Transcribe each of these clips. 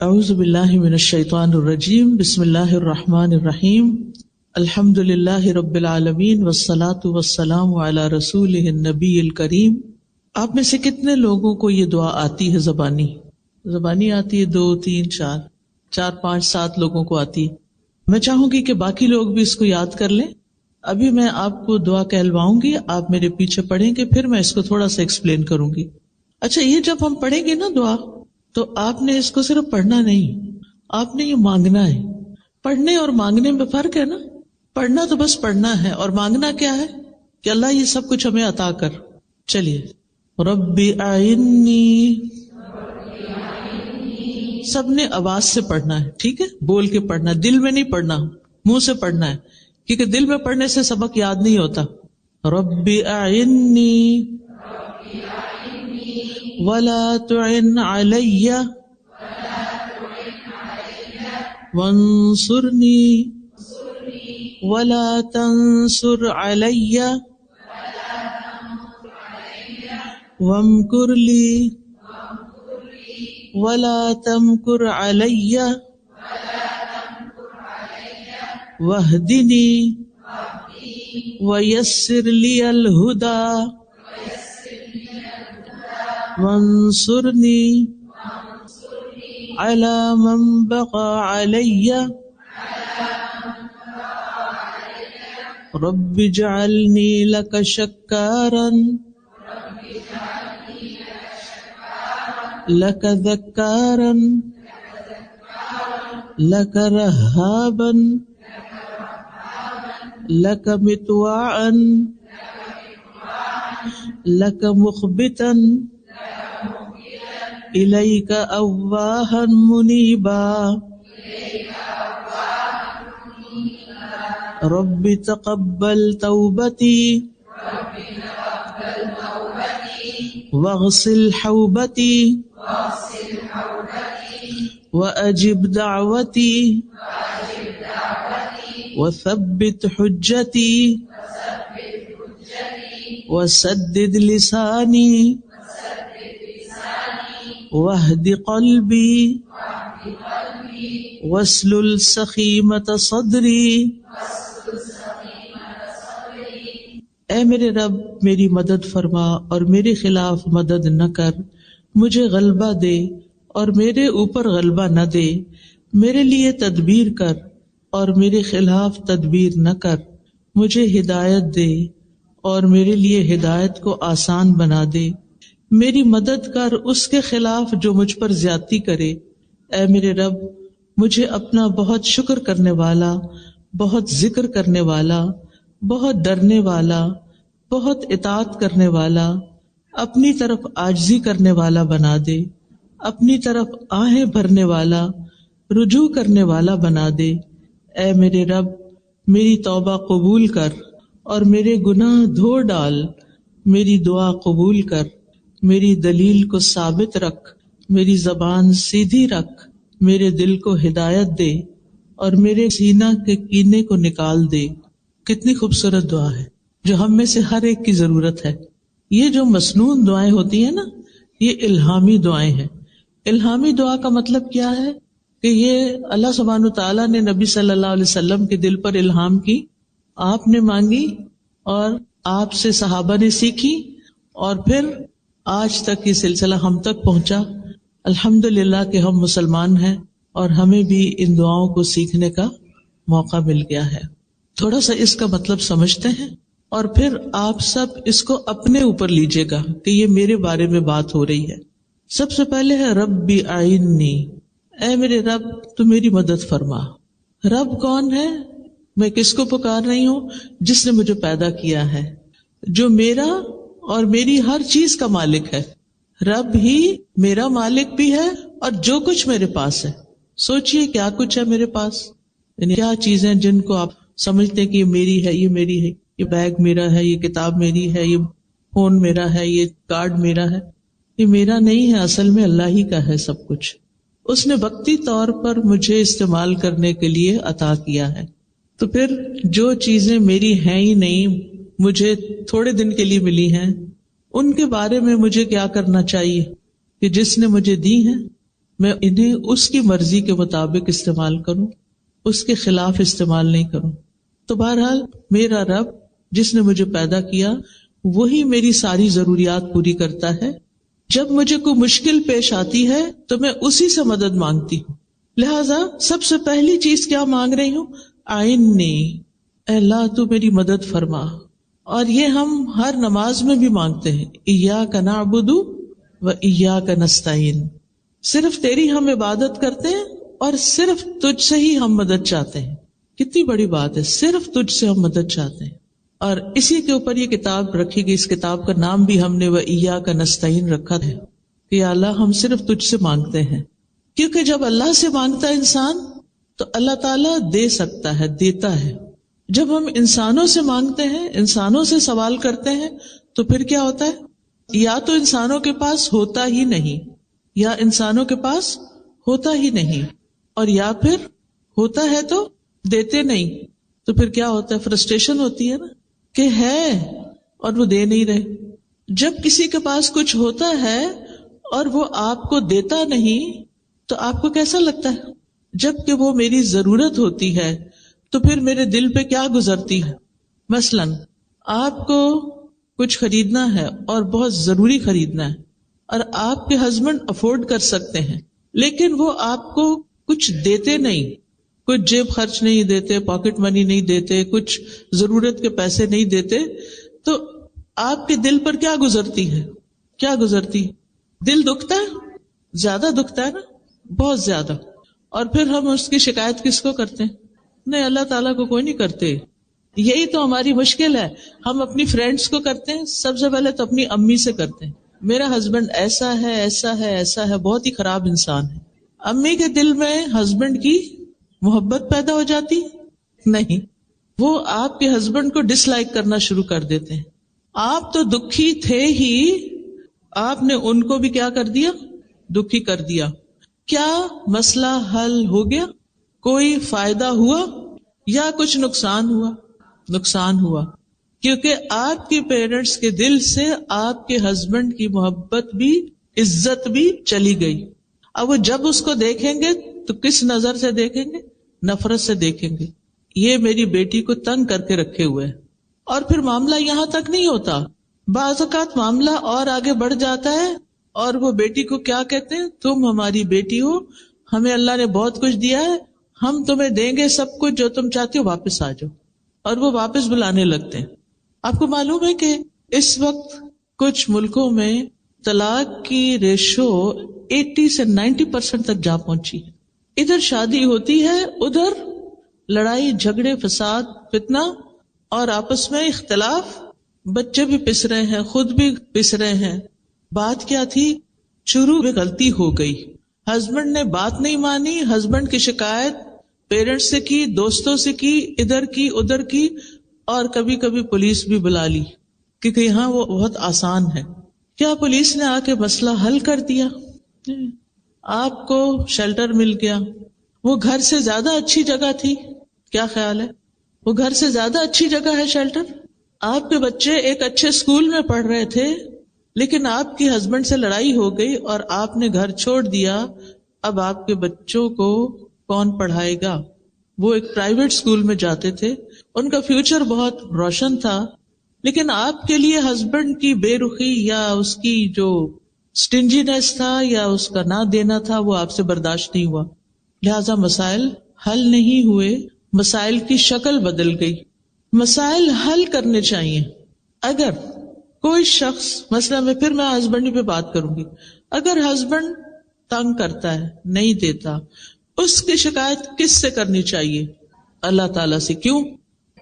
اعوذ باللہ من الشیطان الرجیم بسم اللہ الرحمن الرحیم الحمد للہ رب العالمین والصلاة والسلام علی رسولہ النبی الکریم۔ آپ میں سے کتنے لوگوں کو یہ دعا آتی ہے؟ زبانی آتی ہے؟ 2 3 4 5 7 لوگوں کو آتی ہے۔ میں چاہوں گی کہ باقی لوگ بھی اس کو یاد کر لیں۔ ابھی میں آپ کو دعا کہلواؤں گی، آپ میرے پیچھے پڑھیں گے، پھر میں اس کو تھوڑا سا ایکسپلین کروں گی۔ اچھا، یہ جب ہم پڑھیں گے نا دعا، تو آپ نے اس کو صرف پڑھنا نہیں، آپ نے یہ مانگنا ہے۔ پڑھنے اور مانگنے میں فرق ہے نا۔ پڑھنا تو بس پڑھنا ہے، اور مانگنا کیا ہے کہ اللہ یہ سب کچھ ہمیں عطا کر۔ چلیے، رب اعنی، سب نے آواز سے پڑھنا ہے، ٹھیک ہے؟ بول کے پڑھنا، دل میں نہیں پڑھنا، منہ سے پڑھنا ہے، کیونکہ دل میں پڑھنے سے سبق یاد نہیں ہوتا۔ رب اعنی ولا تعن علی وانصرنی ولا تنصر علی وامکر لی ولا تمکر علی واہدنی ویسر لی الہدی وانصرنی علی من بغی علی رب اجعلنی لک شکارا لک ذکارا لک رہابا لک مطواعا لک مخبتا الیک اواہا منیبا رب تقبل توبتی واغسل حوبتی واجب دعوتی وثبت حجتی وسدد لسانی واہد قلبی واسلل سخیمۃ صدری۔ اے میرے رب، میری مدد فرما اور میرے خلاف مدد نہ کر، مجھے غلبہ دے اور میرے اوپر غلبہ نہ دے، میرے لیے تدبیر کر اور میرے خلاف تدبیر نہ کر، مجھے ہدایت دے اور میرے لیے ہدایت کو آسان بنا دے، میری مدد کر اس کے خلاف جو مجھ پر زیادتی کرے۔ اے میرے رب، مجھے اپنا بہت شکر کرنے والا، بہت ذکر کرنے والا، بہت ڈرنے والا، بہت اطاعت کرنے والا، اپنی طرف عاجزی کرنے والا بنا دے، اپنی طرف آہیں بھرنے والا، رجوع کرنے والا بنا دے۔ اے میرے رب، میری توبہ قبول کر اور میرے گناہ دھو ڈال، میری دعا قبول کر، میری دلیل کو ثابت رکھ، میری زبان سیدھی رکھ، میرے دل کو ہدایت دے اور میرے سینہ کے کینے کو نکال دے۔ کتنی خوبصورت دعا ہے جو ہم میں سے ہر ایک کی ضرورت ہے۔ یہ جو مسنون دعائیں ہوتی ہیں نا، یہ الہامی دعائیں ہیں۔ الہامی دعا کا مطلب کیا ہے کہ یہ اللہ سبحانہ تعالیٰ نے نبی صلی اللہ علیہ وسلم کے دل پر الہام کی، آپ نے مانگی اور آپ سے صحابہ نے سیکھی، اور پھر آج تک یہ سلسلہ ہم تک پہنچا۔ الحمدللہ کہ ہم مسلمان ہیں اور ہمیں بھی ان دعاؤں کو سیکھنے کا موقع مل گیا ہے۔ تھوڑا سا اس کا مطلب سمجھتے ہیں اور پھر آپ سب اس کو اپنے اوپر لیجئے گا کہ یہ میرے بارے میں بات ہو رہی ہے۔ سب سے پہلے ہے رب اعنی، اے میرے رب تو میری مدد فرما۔ رب کون ہے؟ میں کس کو پکار رہی ہوں؟ جس نے مجھے پیدا کیا ہے، جو میرا اور میری ہر چیز کا مالک ہے۔ رب ہی میرا مالک بھی ہے اور جو کچھ میرے پاس ہے۔ سوچئے کیا کچھ ہے میرے پاس، یعنی کیا چیزیں جن کو آپ سمجھتے ہیں کہ یہ میری ہے، یہ میری ہے، یہ بیگ میرا ہے، یہ کتاب میری ہے، یہ فون میرا ہے، یہ کارڈ میرا ہے۔ یہ میرا نہیں ہے، اصل میں اللہ ہی کا ہے سب کچھ۔ اس نے وقتی طور پر مجھے استعمال کرنے کے لیے عطا کیا ہے۔ تو پھر جو چیزیں میری ہیں ہی نہیں، مجھے تھوڑے دن کے لیے ملی ہیں، ان کے بارے میں مجھے کیا کرنا چاہیے کہ جس نے مجھے دی ہیں میں انہیں اس کی مرضی کے مطابق استعمال کروں، اس کے خلاف استعمال نہیں کروں. تو بہرحال میرا رب جس نے مجھے پیدا کیا وہی میری ساری ضروریات پوری کرتا ہے. جب مجھے کوئی مشکل پیش آتی ہے تو میں اسی سے مدد مانگتی ہوں. لہذا سب سے پہلی چیز کیا مانگ رہی ہوں؟ اعِنِّی، اے اللہ تو میری مدد فرما. اور یہ ہم ہر نماز میں بھی مانگتے ہیں، ایاک نعبد و ایاک نستعین. صرف تیری ہم عبادت کرتے ہیں اور صرف تجھ سے ہی ہم مدد چاہتے ہیں. کتنی بڑی بات ہے، صرف تجھ سے ہم مدد چاہتے ہیں. اور اسی کے اوپر یہ کتاب رکھی گئی. اس کتاب کا نام بھی ہم نے وَإِيَّاكَ نَسْتَعِينُ رکھا ہے کہ یا اللہ ہم صرف تجھ سے مانگتے ہیں. کیونکہ جب اللہ سے مانگتا ہے انسان تو اللہ تعالیٰ دے سکتا ہے، دیتا ہے. جب ہم انسانوں سے مانگتے ہیں، انسانوں سے سوال کرتے ہیں تو پھر کیا ہوتا ہے؟ یا تو انسانوں کے پاس ہوتا ہی نہیں، یا انسانوں کے پاس ہوتا ہی نہیں، اور یا پھر ہوتا ہے تو دیتے نہیں. تو پھر کیا ہوتا ہے؟ فرسٹریشن ہوتی ہے نا کہ ہے اور وہ دے نہیں رہے. جب کسی کے پاس کچھ ہوتا ہے اور وہ آپ کو دیتا نہیں تو آپ کو کیسا لگتا ہے؟ جب کہ وہ میری ضرورت ہوتی ہے تو پھر میرے دل پہ کیا گزرتی ہے؟ مثلاً آپ کو کچھ خریدنا ہے اور بہت ضروری خریدنا ہے اور آپ کے ہسبینڈ افورڈ کر سکتے ہیں، لیکن وہ آپ کو کچھ دیتے نہیں، کچھ جیب خرچ نہیں دیتے، پاکٹ منی نہیں دیتے، کچھ ضرورت کے پیسے نہیں دیتے، تو آپ کے دل پر کیا گزرتی ہے؟ کیا گزرتی؟ دل دکھتا ہے، زیادہ دکھتا ہے نا، بہت زیادہ. اور پھر ہم اس کی شکایت کس کو کرتے ہیں؟ نہیں، اللہ تعالیٰ کو کوئی نہیں کرتے. یہی تو ہماری مشکل ہے. ہم اپنی فرینڈس کو کرتے ہیں، سب سے پہلے تو اپنی امی سے کرتے ہیں، میرا ہسبینڈ ایسا ہے ایسا ہے ایسا ہے، بہت ہی خراب انسان ہے. امی کے دل میں ہسبینڈ کی محبت پیدا ہو جاتی؟ نہیں، وہ آپ کے ہسبینڈ کو ڈس لائک کرنا شروع کر دیتے ہیں. آپ تو دکھی تھے ہی، آپ نے ان کو بھی کیا کر دیا؟ دکھی کر دیا. کیا مسئلہ حل ہو گیا؟ کوئی فائدہ ہوا یا کچھ نقصان ہوا؟ نقصان ہوا، کیونکہ آپ کے پیرنٹس کے دل سے آپ کے ہسبینڈ کی محبت بھی عزت بھی چلی گئی. اب وہ جب اس کو دیکھیں گے تو کس نظر سے دیکھیں گے؟ نفرت سے دیکھیں گے. یہ میری بیٹی کو تنگ کر کے رکھے ہوئے. اور پھر معاملہ یہاں تک نہیں ہوتا، بعض اوقات معاملہ اور آگے بڑھ جاتا ہے اور وہ بیٹی کو کیا کہتے ہیں؟ تم ہماری بیٹی ہو، ہمیں اللہ نے بہت کچھ دیا ہے، ہم تمہیں دیں گے سب کچھ، جو تم چاہتے ہو واپس آ جاؤ. اور وہ واپس بلانے لگتے ہیں. آپ کو معلوم ہے کہ اس وقت کچھ ملکوں میں طلاق کی ریشو 80 سے 90% تک جا پہنچی ہے. ادھر شادی ہوتی ہے، ادھر لڑائی جھگڑے فساد فتنہ اور آپس میں اختلاف، بچے بھی پس رہے ہیں، خود بھی پس رہے ہیں. بات کیا تھی؟ شروع میں غلطی ہو گئی، ہسبینڈ نے بات نہیں مانی، ہسبینڈ کی شکایت پیرنٹس سے کی، دوستوں سے کی، ادھر کی ادھر کی، اور کبھی کبھی پولیس بھی بلا لی کیونکہ یہاں وہ بہت آسان ہے. کیا پولیس نے آ کے مسئلہ حل کر دیا؟ آپ کو شیلٹر مل گیا. وہ گھر سے زیادہ اچھی جگہ تھی. کیا خیال ہے؟ وہ گھر سے زیادہ اچھی جگہ ہے شیلٹر. آپ کے بچے ایک اچھے اسکول میں پڑھ رہے تھے، لیکن آپ کی ہسبینڈ سے لڑائی ہو گئی اور آپ نے گھر چھوڑ دیا. اب آپ کے بچوں کو کون پڑھائے گا؟ وہ ایک پرائیویٹ اسکول میں جاتے تھے، ان کا فیوچر بہت روشن تھا، لیکن آپ کے لیے ہسبینڈ کی بے رخی یا اس کی جو سٹنجینس تھا یا اس کا نہ دینا تھا وہ آپ سے برداشت نہیں ہوا. لہذا مسائل حل نہیں ہوئے، مسائل کی شکل بدل گئی. مسائل حل کرنے چاہیے. اگر کوئی شخص، مثلا میں ہسبینڈ پہ بات کروں گی، اگر ہسبینڈ تنگ کرتا ہے، نہیں دیتا، اس کی شکایت کس سے کرنی چاہیے؟ اللہ تعالیٰ سے. کیوں؟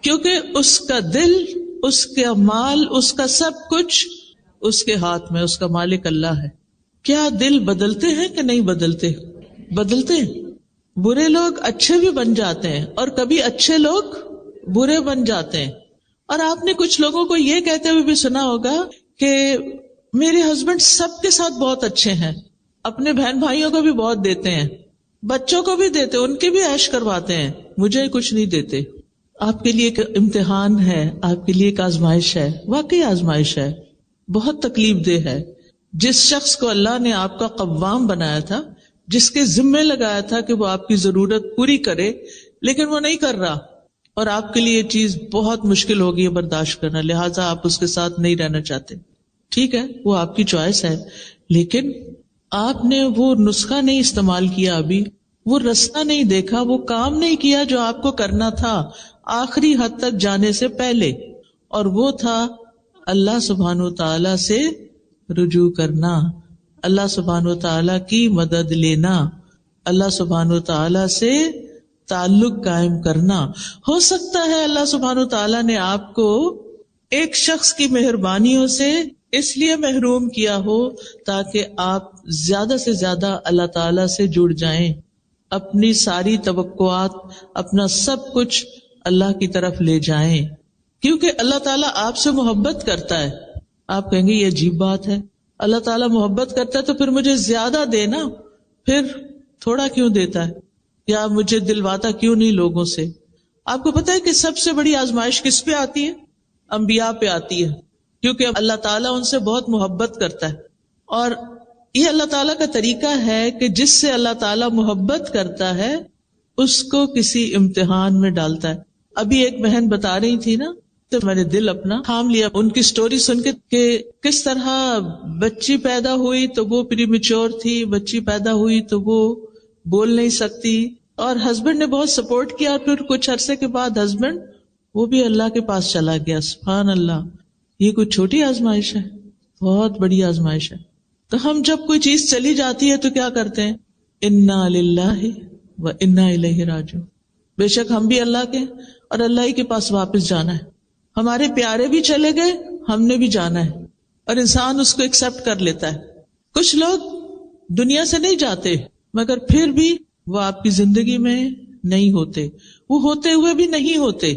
کیونکہ اس کا دل، اس کا مال، اس کا سب کچھ اس کے ہاتھ میں، اس کا مالک اللہ ہے. کیا دل بدلتے ہیں کہ نہیں بدلتے؟ بدلتے ہیں. برے لوگ اچھے بھی بن جاتے ہیں اور کبھی اچھے لوگ برے بن جاتے ہیں. اور آپ نے کچھ لوگوں کو یہ کہتے ہوئے بھی سنا ہوگا کہ میرے ہسبینڈ سب کے ساتھ بہت اچھے ہیں، اپنے بہن بھائیوں کو بھی بہت دیتے ہیں، بچوں کو بھی دیتے، ان کے بھی عیش کرواتے ہیں، مجھے کچھ نہیں دیتے. آپ کے لیے ایک امتحان ہے، آپ کے لیے ایک آزمائش ہے، واقعی آزمائش ہے، بہت تکلیف دہ ہے. جس شخص کو اللہ نے آپ کا قوام بنایا تھا، جس کے ذمے لگایا تھا کہ وہ آپ کی ضرورت پوری کرے، لیکن وہ نہیں کر رہا، اور آپ کے لیے یہ چیز بہت مشکل ہوگی برداشت کرنا، لہٰذا آپ اس کے ساتھ نہیں رہنا چاہتے. ٹھیک ہے، وہ آپ کی چوائس ہے، لیکن آپ نے وہ نسخہ نہیں استعمال کیا، ابھی وہ رستہ نہیں دیکھا، وہ کام نہیں کیا جو آپ کو کرنا تھا آخری حد تک جانے سے پہلے، اور وہ تھا اللہ سبحانہ وتعالی سے رجوع کرنا، اللہ سبحانہ وتعالی کی مدد لینا، اللہ سبحانہ وتعالی سے تعلق قائم کرنا. ہو سکتا ہے اللہ سبحانہ وتعالی نے آپ کو ایک شخص کی مہربانیوں سے اس لیے محروم کیا ہو تاکہ آپ زیادہ سے زیادہ اللہ تعالی سے جڑ جائیں، اپنی ساری توقعات، اپنا سب کچھ اللہ کی طرف لے جائیں، کیونکہ اللہ تعالیٰ آپ سے محبت کرتا ہے. آپ کہیں گے یہ عجیب بات ہے، اللہ تعالیٰ محبت کرتا ہے تو پھر مجھے زیادہ دینا، پھر تھوڑا کیوں دیتا ہے، یا مجھے دلواتا کیوں نہیں لوگوں سے. آپ کو پتہ ہے کہ سب سے بڑی آزمائش کس پہ آتی ہے؟ انبیاء پہ آتی ہے، کیونکہ اللہ تعالیٰ ان سے بہت محبت کرتا ہے. اور یہ اللہ تعالیٰ کا طریقہ ہے کہ جس سے اللہ تعالیٰ محبت کرتا ہے اس کو کسی امتحان میں ڈالتا ہے. ابھی ایک بہن بتا رہی تھی نا، تو میں نے دل اپنا تھام لیا ان کی سٹوری سن کے کہ کس طرح بچی پیدا ہوئی تو وہ پری میچور تھی، بچی پیدا ہوئی تو وہ بول نہیں سکتی، اور ہسبینڈ نے بہت سپورٹ کیا، اور پھر کچھ عرصے کے بعد ہسبینڈ وہ بھی اللہ کے پاس چلا گیا. سبحان اللہ، یہ کوئی چھوٹی آزمائش ہے، بہت بڑی آزمائش ہے. تو ہم جب کوئی چیز چلی جاتی ہے تو کیا کرتے ہیں؟ انا للہ و انا الیہ راجعون. بے شک ہم بھی اللہ کے اور اللہ ہی کے پاس واپس جانا ہے. ہمارے پیارے بھی چلے گئے، ہم نے بھی جانا ہے، اور انسان اس کو ایکسپٹ کر لیتا ہے. کچھ لوگ دنیا سے نہیں جاتے مگر پھر بھی وہ آپ کی زندگی میں نہیں ہوتے، وہ ہوتے ہوئے بھی نہیں ہوتے،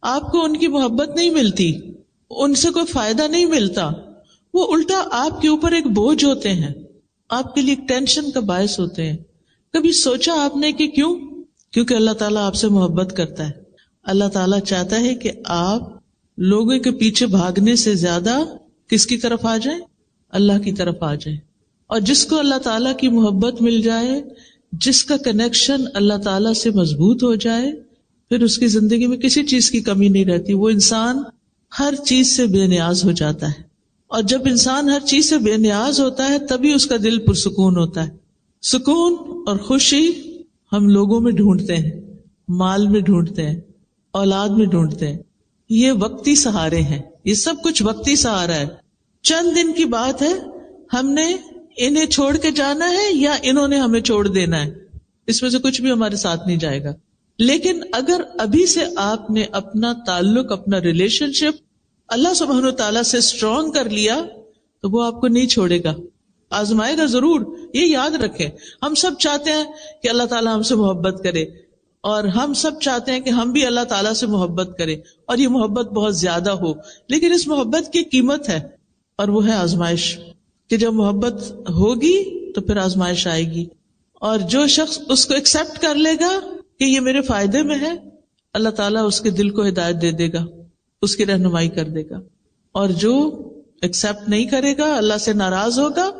آپ کو ان کی محبت نہیں ملتی، ان سے کوئی فائدہ نہیں ملتا، وہ الٹا آپ کے اوپر ایک بوجھ ہوتے ہیں، آپ کے لیے ایک ٹینشن کا باعث ہوتے ہیں. کبھی سوچا آپ نے کہ کیوں؟ کیونکہ اللہ تعالیٰ آپ سے محبت کرتا ہے. اللہ تعالیٰ چاہتا ہے کہ آپ لوگوں کے پیچھے بھاگنے سے زیادہ کس کی طرف آ جائیں؟ اللہ کی طرف آ جائیں. اور جس کو اللہ تعالیٰ کی محبت مل جائے، جس کا کنیکشن اللہ تعالیٰ سے مضبوط ہو جائے، پھر اس کی زندگی میں کسی چیز کی کمی نہیں رہتی. وہ انسان ہر چیز سے بے نیاز ہو جاتا ہے، اور جب انسان ہر چیز سے بے نیاز ہوتا ہے تبھی اس کا دل پرسکون ہوتا ہے. سکون اور خوشی ہم لوگوں میں ڈھونڈتے ہیں، مال میں ڈھونڈتے ہیں، اولاد میں ڈھونڈتے ہیں. یہ وقتی سہارے ہیں، یہ سب کچھ وقتی سہارا ہے. چند دن کی بات ہے، ہم نے انہیں چھوڑ کے جانا ہے یا انہوں نے ہمیں چھوڑ دینا ہے، اس میں سے کچھ بھی ہمارے ساتھ نہیں جائے گا. لیکن اگر ابھی سے آپ نے اپنا تعلق، اپنا ریلیشن شپ اللہ سبحانہ وتعالیٰ سے اسٹرانگ کر لیا تو وہ آپ کو نہیں چھوڑے گا، آزمائے گا ضرور. یہ یاد رکھیں، ہم سب چاہتے ہیں کہ اللہ تعالیٰ ہم سے محبت کرے، اور ہم سب چاہتے ہیں کہ ہم بھی اللہ تعالیٰ سے محبت کریں، اور یہ محبت بہت زیادہ ہو. لیکن اس محبت کی قیمت ہے، اور وہ ہے آزمائش، کہ جب محبت ہوگی تو پھر آزمائش آئے گی. اور جو شخص اس کو ایکسپٹ کر لے گا کہ یہ میرے فائدے میں ہے، اللہ تعالیٰ اس کے دل کو ہدایت دے دے گا، اس کی رہنمائی کر دے گا. اور جو ایکسپٹ نہیں کرے گا، اللہ سے ناراض ہوگا،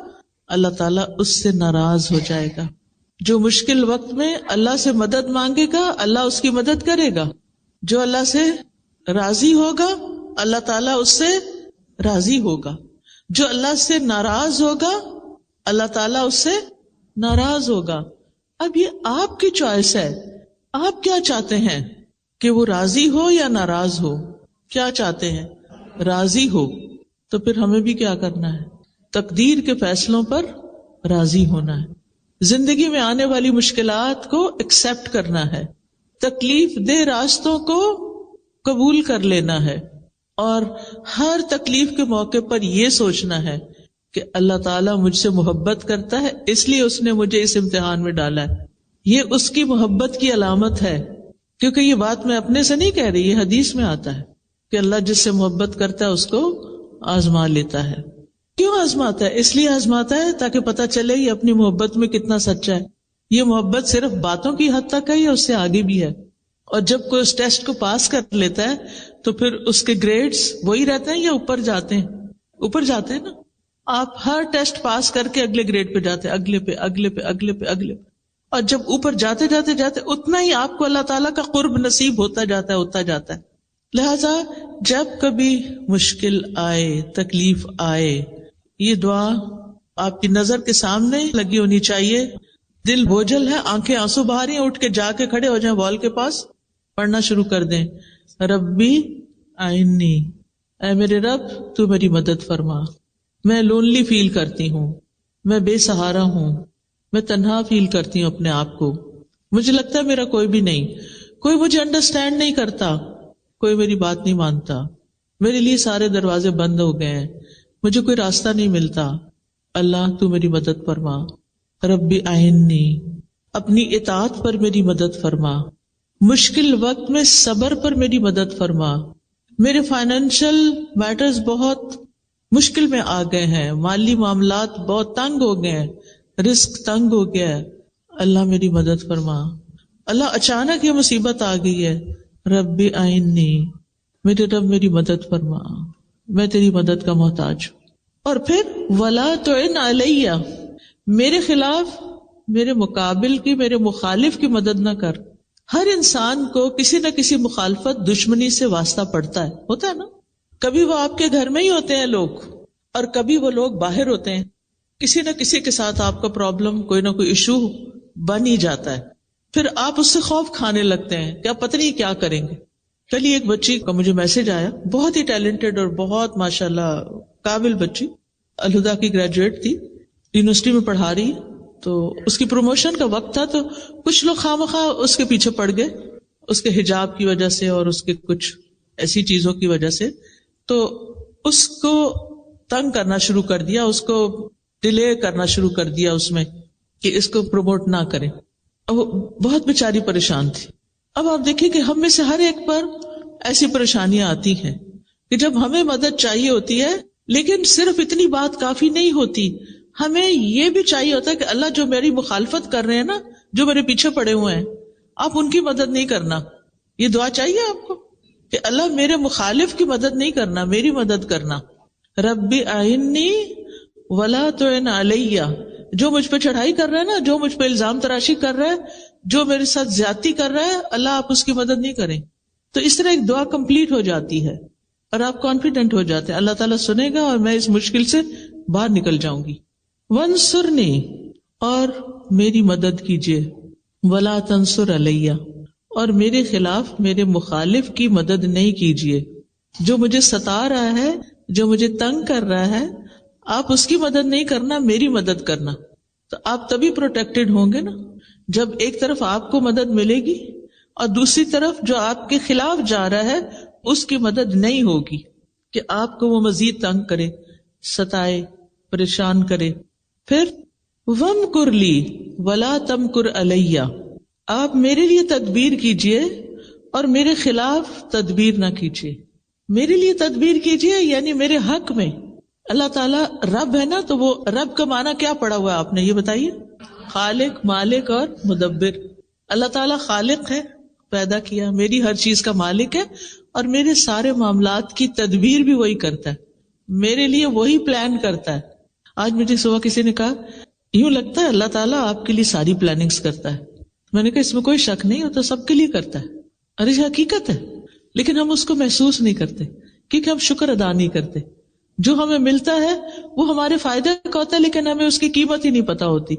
اللہ تعالیٰ اس سے ناراض ہو جائے گا. جو مشکل وقت میں اللہ سے مدد مانگے گا، اللہ اس کی مدد کرے گا. جو اللہ سے راضی ہوگا، اللہ تعالیٰ اس سے راضی ہوگا. جو اللہ سے ناراض ہوگا، اللہ تعالیٰ اس سے ناراض ہوگا. اب یہ آپ کی چوائس ہے، آپ کیا چاہتے ہیں؟ کہ وہ راضی ہو یا ناراض ہو؟ کیا چاہتے ہیں؟ راضی ہو. تو پھر ہمیں بھی کیا کرنا ہے؟ تقدیر کے فیصلوں پر راضی ہونا ہے. زندگی میں آنے والی مشکلات کو ایکسپٹ کرنا ہے، تکلیف دہ راستوں کو قبول کر لینا ہے، اور ہر تکلیف کے موقع پر یہ سوچنا ہے کہ اللہ تعالیٰ مجھ سے محبت کرتا ہے، اس لیے اس نے مجھے اس امتحان میں ڈالا ہے. یہ اس کی محبت کی علامت ہے. کیونکہ یہ بات میں اپنے سے نہیں کہہ رہی، یہ حدیث میں آتا ہے کہ اللہ جس سے محبت کرتا ہے اس کو آزما لیتا ہے. کیوں آزماتا ہے؟ اس لیے آزماتا ہے تاکہ پتہ چلے یہ اپنی محبت میں کتنا سچا ہے. یہ محبت صرف باتوں کی حد تک ہے یا اس سے آگے بھی ہے؟ اور جب کوئی اس ٹیسٹ کو پاس کر لیتا ہے تو پھر اس کے گریڈز وہی رہتے ہیں یا اوپر جاتے ہیں؟ اوپر جاتے ہیں نا. آپ ہر ٹیسٹ پاس کر کے اگلے گریڈ پہ جاتے، اگلے پہ اگلے پہ اگلے پہ اگلے پہ، اور جب اوپر جاتے جاتے جاتے اتنا ہی آپ کو اللہ تعالیٰ کا قرب نصیب ہوتا جاتا ہے، ہوتا جاتا ہے. لہذا جب کبھی مشکل آئے، تکلیف آئے، یہ دعا آپ کی نظر کے سامنے لگی ہونی چاہیے. دل بوجھل ہے، آنکھیں آنسو بہا رہی ہیں، اٹھ کے جا کے کھڑے ہو جائیں وال کے پاس، پڑھنا شروع کر دیں، ربی آئینی، اے میرے رب تو میری مدد فرما. میں لونلی فیل کرتی ہوں، میں بے سہارا ہوں، میں تنہا فیل کرتی ہوں اپنے آپ کو، مجھے لگتا ہے میرا کوئی بھی نہیں، کوئی مجھے انڈرسٹینڈ نہیں کرتا، کوئی میری بات نہیں مانتا، میرے لیے سارے دروازے بند ہو گئے ہیں، مجھے کوئی راستہ نہیں ملتا. اللہ تو میری مدد فرما. ربی آئینی، اپنی اطاعت پر میری مدد فرما، مشکل وقت میں صبر پر میری مدد فرما. میرے فائنینشل میٹرز بہت مشکل میں آ گئے ہیں، مالی معاملات بہت تنگ ہو گئے ہیں، رزق تنگ ہو گیا ہے، اللہ میری مدد فرما. اللہ اچانک یہ مصیبت آ گئی ہے، ربی آئینی، میرے رب میری مدد فرما، میں تیری مدد کا محتاج ہوں. اور پھر ولا تعن علیہ، میرے خلاف، میرے مقابل کی، میرے مخالف کی مدد نہ کر. ہر انسان کو کسی نہ کسی مخالفت، دشمنی سے واسطہ پڑتا ہے، ہوتا ہے نا. کبھی وہ آپ کے گھر میں ہی ہوتے ہیں لوگ، اور کبھی وہ لوگ باہر ہوتے ہیں. کسی نہ کسی کے ساتھ آپ کا پرابلم، کوئی نہ کوئی ایشو بن ہی جاتا ہے. پھر آپ اس سے خوف کھانے لگتے ہیں کہ آپ پتہ نہیں کیا کریں گے. کل ایک بچی کا مجھے میسج آیا، بہت ہی ٹیلنٹڈ اور بہت ماشاءاللہ قابل بچی، الہدا کی گریجویٹ تھی، یونیورسٹی میں پڑھا رہی. تو اس کی پروموشن کا وقت تھا، تو کچھ لوگ خواہ اس کے پیچھے پڑ گئے، اس کے حجاب کی وجہ سے اور اس کے کچھ ایسی چیزوں کی وجہ سے. تو اس کو تنگ کرنا شروع کر دیا، اس کو ڈیلے کرنا شروع کر دیا اس میں کہ اس کو پروموٹ نہ کریں. اب وہ بہت بیچاری پریشان تھی. اب آپ دیکھیں کہ ہم میں سے ہر ایک پر ایسی پریشانیاں آتی ہیں کہ جب ہمیں مدد چاہیے ہوتی ہے، لیکن صرف اتنی بات کافی نہیں ہوتی، ہمیں یہ بھی چاہیے ہوتا ہے کہ اللہ جو میری مخالفت کر رہے ہیں نا، جو میرے پیچھے پڑے ہوئے ہیں، آپ ان کی مدد نہیں کرنا. یہ دعا چاہیے آپ کو کہ اللہ میرے مخالف کی مدد نہیں کرنا، میری مدد کرنا. ربی آئینی ولا تعن علیہ، جو مجھ پہ چڑھائی کر رہا ہے نا، جو مجھ پہ الزام تراشی کر رہا ہے، جو میرے ساتھ زیادتی کر رہا ہے، اللہ آپ اس کی مدد نہیں کریں. تو اس طرح ایک دعا کمپلیٹ ہو جاتی ہے اور آپ کانفیڈنٹ ہو جاتے ہیں اللہ تعالیٰ سنے گا اور میں اس مشکل سے باہر نکل جاؤں گی. وانصرنی، اور میری مدد کیجیے، ولا تنصر علیہ، اور میرے خلاف، میرے مخالف کی مدد نہیں کیجیے. جو مجھے ستا رہا ہے، جو مجھے تنگ کر رہا ہے، آپ اس کی مدد نہیں کرنا، میری مدد کرنا. تو آپ تبھی پروٹیکٹڈ ہوں گے نا جب ایک طرف آپ کو مدد ملے گی اور دوسری طرف جو آپ کے خلاف جا رہا ہے اس کی مدد نہیں ہوگی کہ آپ کو وہ مزید تنگ کرے، ستائے، پریشان کرے. پھر وَامْكُرْ لِي وَلَا تَمْكُرْ عَلَيَّ، آپ میرے لیے تدبیر کیجئے اور میرے خلاف تدبیر نہ کیجئے. میرے لیے تدبیر کیجئے یعنی میرے حق میں. اللہ تعالیٰ رب ہے نا، تو وہ رب کا معنی کیا پڑا ہوا ہے آپ نے یہ بتائیے؟ خالق، مالک اور مدبر. اللہ تعالیٰ خالق ہے، پیدا کیا، میری ہر چیز کا مالک ہے، اور میرے سارے معاملات کی تدبیر بھی وہی کرتا ہے، میرے لیے وہی پلان کرتا ہے. آج مجھے صبح کسی نے کہا یوں لگتا ہے اللہ تعالیٰ آپ کے لیے ساری پلاننگز کرتا ہے. میں نے کہا اس میں کوئی شک نہیں ہوتا، سب کے لیے کرتا ہے، اور یہ حقیقت ہے، لیکن ہم اس کو محسوس نہیں کرتے کیونکہ ہم شکر ادا نہیں کرتے. جو ہمیں ملتا ہے وہ ہمارے فائدے کا ہوتا ہے، لیکن ہمیں اس کی قیمت ہی نہیں پتا ہوتی.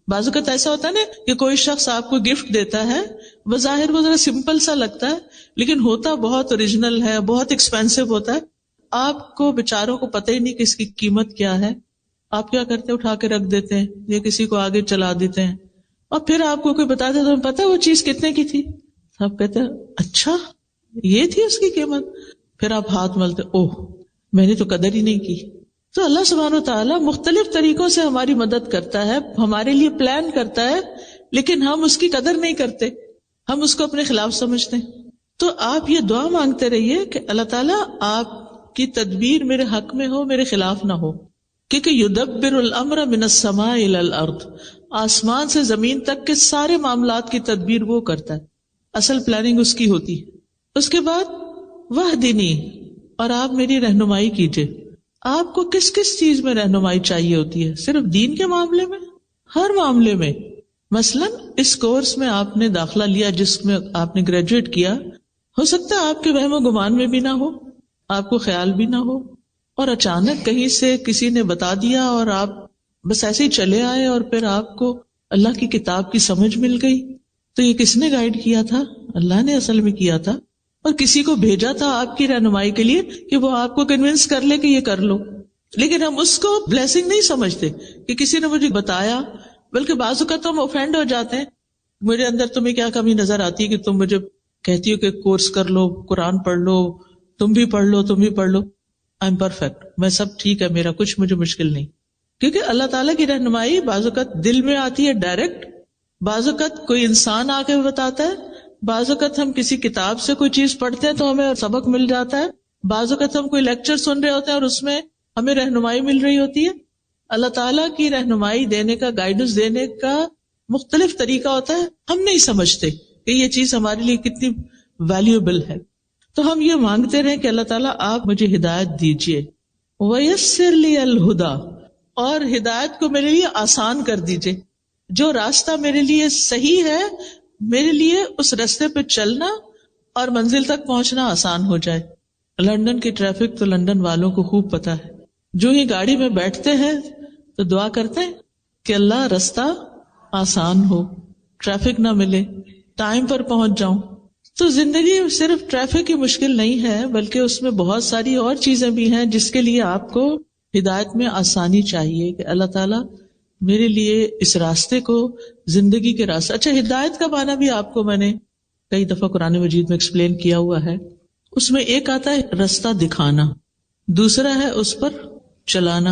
بعض اوقات ایسا ہوتا ہے نا کہ کوئی شخص آپ کو گفٹ دیتا ہے، بظاہر وہ ذرا سمپل سا لگتا ہے لیکن ہوتا بہت اوریجنل ہے، بہت ایکسپینسو ہوتا ہے. آپ کو بیچاروں کو پتہ ہی نہیں کہ اس کی قیمت کیا ہے. آپ کیا کرتے ہیں؟ اٹھا کے رکھ دیتے ہیں یا کسی کو آگے چلا دیتے ہیں، اور پھر آپ کو کوئی بتا دے تو پتا وہ چیز کتنے کی تھی. آپ کہتے ہیں اچھا یہ تھی اس کی قیمت. پھر آپ ہاتھ ملتے، اوہ میں نے تو قدر ہی نہیں کی. تو اللہ سبحانہ و تعالیٰ مختلف طریقوں سے ہماری مدد کرتا ہے، ہمارے لیے پلان کرتا ہے، لیکن ہم اس کی قدر نہیں کرتے، ہم اس کو اپنے خلاف سمجھتے ہیں. تو آپ یہ دعا مانگتے رہیے کہ اللہ تعالیٰ آپ کی تدبیر میرے حق میں ہو، میرے خلاف نہ ہو. کیونکہ یدبر الامر من السماء الى الارض، آسمان سے زمین تک کے سارے معاملات کی تدبیر وہ کرتا ہے، اصل پلاننگ اس کی ہوتی ہے. اس کے بعد وہدنی، اور آپ میری رہنمائی کیجئے. آپ کو کس کس چیز میں رہنمائی چاہیے ہوتی ہے؟ صرف دین کے معاملے میں؟ ہر معاملے میں. مثلاً اس کورس میں آپ نے داخلہ لیا جس میں آپ نے گریجویٹ کیا، ہو سکتا ہے آپ کے وہم و گمان میں بھی نہ ہو، آپ کو خیال بھی نہ ہو، اور اچانک کہیں سے کسی نے بتا دیا اور آپ بس ایسے ہی چلے آئے، اور پھر آپ کو اللہ کی کتاب کی سمجھ مل گئی. تو یہ کس نے گائیڈ کیا تھا؟ اللہ نے اصل میں کیا تھا، اور کسی کو بھیجا تھا آپ کی رہنمائی کے لیے کہ وہ آپ کو کنونس کر لے کہ یہ کر لو. لیکن ہم اس کو بلیسنگ نہیں سمجھتے کہ کسی نے مجھے بتایا، بلکہ بعض اوقات ہم اوفینڈ ہو جاتے ہیں. میرے اندر تمہیں کیا کمی نظر آتی ہے کہ تم مجھے کہتی ہو کہ کورس کر لو، قرآن پڑھ لو، تم بھی پڑھ لو، تم بھی پڑھ لو. آئی ایم پرفیکٹ، میں سب ٹھیک ہے، میرا کچھ مجھے مشکل نہیں. کیونکہ اللہ تعالیٰ کی رہنمائی بعض اوقات دل میں آتی ہے ڈائریکٹ، بعض اوقات کوئی انسان آ کے بتاتا ہے، بعض اوقات ہم کسی کتاب سے کوئی چیز پڑھتے ہیں تو ہمیں سبق مل جاتا ہے، بعض اوقات ہم کوئی لیکچر سن رہے ہوتے ہیں اور اس میں ہمیں رہنمائی مل رہی ہوتی ہے. اللہ تعالیٰ کی رہنمائی دینے کا، گائیڈنس دینے کا مختلف طریقہ ہوتا ہے. ہم نہیں سمجھتے کہ یہ چیز ہمارے لیے کتنی ویلیوبل ہے. تو ہم یہ مانگتے رہیں کہ اللہ تعالیٰ آپ مجھے ہدایت دیجیے. وَيَسِّرْ لِيَ الْهُدَى، اور ہدایت کو میرے لیے آسان کر دیجیے. جو راستہ میرے لیے صحیح ہے، میرے لیے اس راستے پہ چلنا اور منزل تک پہنچنا آسان ہو جائے. لندن کی ٹریفک تو لندن والوں کو خوب پتا ہے. جو ہی گاڑی میں بیٹھتے ہیں تو دعا کرتے ہیں کہ اللہ راستہ آسان ہو، ٹریفک نہ ملے، ٹائم پر پہنچ جاؤں. تو زندگی صرف ٹریفک کی مشکل نہیں ہے، بلکہ اس میں بہت ساری اور چیزیں بھی ہیں جس کے لیے آپ کو ہدایت میں آسانی چاہیے کہ اللہ تعالیٰ میرے لیے اس راستے کو، زندگی کے راستے. اچھا، ہدایت کا معنی بھی آپ کو میں نے کئی دفعہ قرآن مجید میں ایکسپلین کیا ہوا ہے. اس میں ایک آتا ہے راستہ دکھانا، دوسرا ہے اس پر چلانا،